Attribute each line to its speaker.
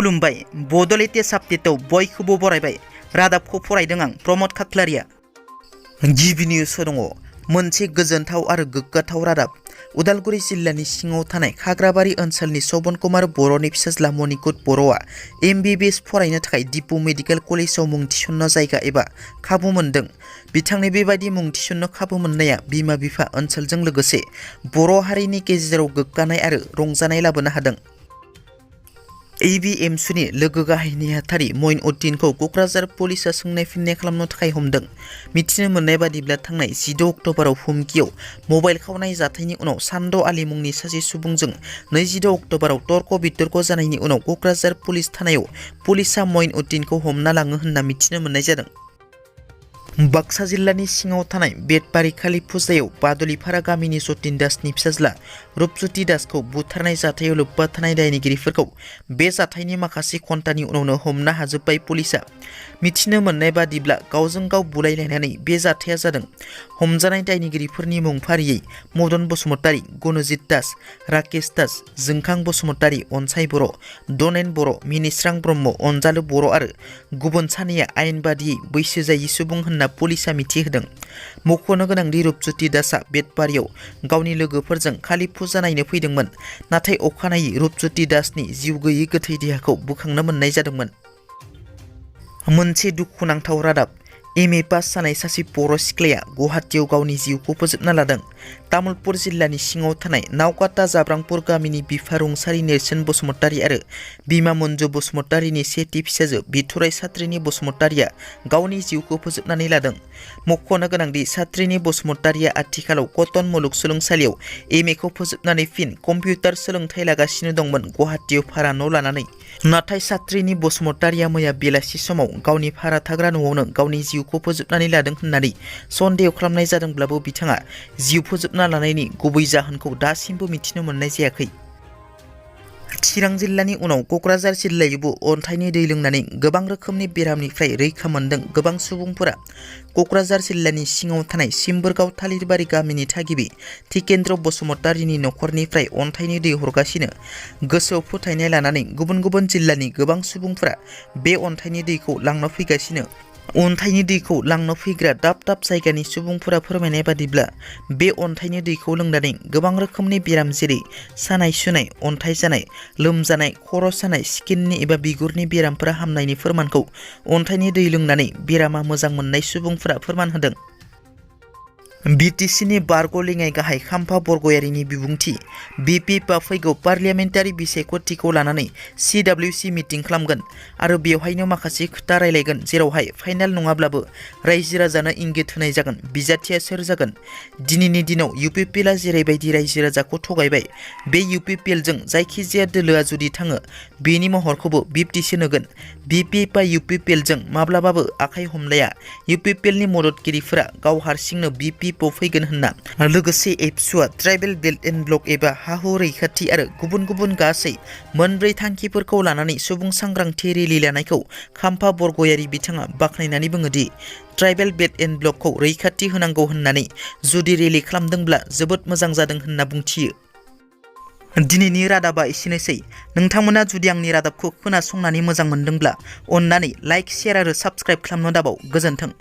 Speaker 1: खुलुमबाय बड' लेटेस्ट आपडेटआव बयखौबो बरायबाय रादाबखौ फरायदों आं प्रमद खाख्लारिया। गिबि निउसआव दङ मोनसे गोजोनथाव आरो गोग्गाथाव रादाब। उदालगुरि जिल्लानि सिङाव थानाय खाग्राबारि ओनसोलनि सबन कुमार बर'नि फिसाज्ला मणिकुट बर'आ MBBS फरायनो थाखाय दिपु मेडिकेल कलेजाव मुं थिसननो जायगा एबा खाबु मोनदों। बिथांनि बेबायदि मुं थिसननो खाबु मोननाया बिमा बिफा ओनसोलजों लोगोसे बर' हारिनि गेजेराव गोग्गानाय आरो रंजानाय लाबोनो हादों। ABSUनि लोगो गाहाय नेहाथारि मइनउद्दिनखौ क'क्राझार पुलिसआ सोंनाय फिननाय खालामनो थाखाय हमदों। मिथिनो मोननाय बादिब्ला थांनाय 16 अक्ट'बराव हुमकियाव मबाइल खावनाय जाथायनि उनाव सान्द आली मुंनि सासे सुबुंजों 26 अक्ट'बराव तर्क बितर्क जानायनि उनाव क'क्राझार पुलिस थानायाव पुलिसआ मइनउद्दिनखौ हमना लाङो होनना मिथिनो मोननाय जादों। बाक्सा जिल्लानि सिङाव थानाय बेटबारि खालि फुजायाव बादलिपारा गामिनि जतिन दासनि फिसाज्ला रुपज्योति दासखौ बुथारनाय जाथायाव लोब्बा थानाय दायनिगिरिफोरखौ बे जाथायनि माखासे घन्टानि उनावनो हमनो हाजोब्बाय पुलिसआ। मिथिनो मोननाय बादिब्ला गावजों गाव बुलायलायनानै बे जाथाया जादों। हमजानाय दायनिगिरिफोरनि मुं फारियै मदन बसुमतारी, गुणजित दास, राकेश दास, जोंखां बसुमतारी, अनसाय बर', दनेन बर', मिनिस्रां ब्रह्म, अनजालु बर' आरो गुबुन सानैया आयेन बादियै बैसो जायि सुबुं होनना पुलिसआ मिथिहोदों। मख'नो गोनांदि रुपज्योति दासआ बेटबारियाव गावनि लोगोफोरजों खालि फुजा नायनो फैदोंमोन। नाथाय अखानायै रुपज्योति दासनि जिउ गैयै गोथै देहाखौ बोखांनो मोननाय जादोंमोन। मोनसे दुखुनांथाव रादाब। MA पास जानाय सासे बर' सिख्लाया गुवाहाटीआव गावनि जिउखौ फोजोबना लादों। तामुलपुर जिल्लानि सिङाव थानाय नावकाटा जाब्रांपुर गामिनि बिफा रुंसारि नेरसोन बसुमतारी आरो बिमा मन्जु बसुमतारीनि सेथि फिसाजो बिथराइ सात्रिनि बसुमतारीया गावनि जिउखौ फोजोबनानै लादों। मख'नो गोनांदि सात्रिनि बसुमतारीया आथिखालाव कटन मुलुगसोलोंसालियाव MA खौ फोजोबनानै फिन कम्पिउटार सोलोंथाइ लागासिनो दंमोन गुवाहाटीआव भारा न' लानानै। नाथाय सात्रिनि बसुमतारीया मैया बेलासि समाव गावनि भारा थाग्रा न'आवनो गावनि जिउखौ फोजोबनानै लादों होननानै सन्देह खालामनाय जादोंब्लाबो बिथाङा जिउ फोजोबना लानायनि गुबै जाहोनखौ दासिमबो मिथिनो मोननाय जायाखै। चिरां जिल्लानि उनाव क'क्राझार जिल्लायावबो अन्थाइनि दै लोंनानै गोबां रोखोमनि बेरामनिफ्राय रैखा मोनदों गोबां सुबुंफोरा। क'क्राझार जिल्लानि सिङाव थानाय सिम्बोरगाव थालिरबारि गामिनि थागिबि थिकेन्द्र बसुमतारीनि न'खरनिफ्राय अन्थाइनि दै हरगासिनो। गोसोआव फोथायनाय लानानै गुबुन गुबुन जिल्लानि गोबां सुबुंफोरा बे अन्थाइनि दैखौ लांनो फैगासिनो। अन्थाइनि दैखौ लांनो फैग्रा दाब दाब जायगानि सुबुंफोरा फोरमायनाय बादिब्ला बे अन्थाइनि दैखौ लोंनानै गोबां रोखोमनि बेराम जेरै सानाय सुनाय, अन्थाइ जानाय, लोमजानाय, खर' सानाय, स्किननि एबा बिगुरनि बेरामफोरा हामनायनि फोरमानखौ अन्थाइनि दै लोंनानै बेरामा मोजां मोननाय सुबुंफोरा फोरमान होदों। BTCनि बारग' लेङाइ गाहाय खाम्फा बरग'यारिनि बिबुंथि। BPPआ फैगौ पार्लियामेन्टारि बिसायख'थिखौ लानानै CWC मिटिं खालामगोन आरो बेवहायनो माखासे खोथा रायलायगोन जेरावहाय फाइनाल नङाब्लाबो रायजो राजानो इंगित होनाय जागोन बिजाथिया सोर जागोन। दिनैनि दिनाव UPPLआ जेरैबायदि रायजो राजाखौ थगायबाय बे UPPLजों जायखिजाया दोलोआ जुदि थाङो बेनि महरखौबो बिब्दिसो नुगोन। BPPआ UPPLजों माब्लाबाबो आखाइ हमलाया। UPPLनि मददगिरिफोरा गाव हारसिंनो BPP फैगोन होनना लोगोसे ABSUआ ट्राइबेल बेल्ट एन्ड ब्लक एबा हा-हु रैखाथि आरो गुबुन गुबुन गासै मोनब्रै थांखिफोरखौ लानानै सुबुं सांग्रांथि रेलि लानायखौ खाम्फा बरग'यारि बिथाङा बाख्नायनानै बुङोदि ट्राइबेल बेल्ट एन्ड ब्लकखौ रैखाथि होनांगौ होननानै जुदि रेलि खालामदोंब्ला जोबोद मोजां जादों होनना बुंथियो। दिनैनि रादाबा एसेनोसै। नोंथांमोना जुदि आंनि रादाबखौ खोनासंनानै मोजां मोनदोंब्ला अन्नानै लाइक, शेयार आरो साबस्क्राइब खालामनो दाबाव। गोजोन्थों।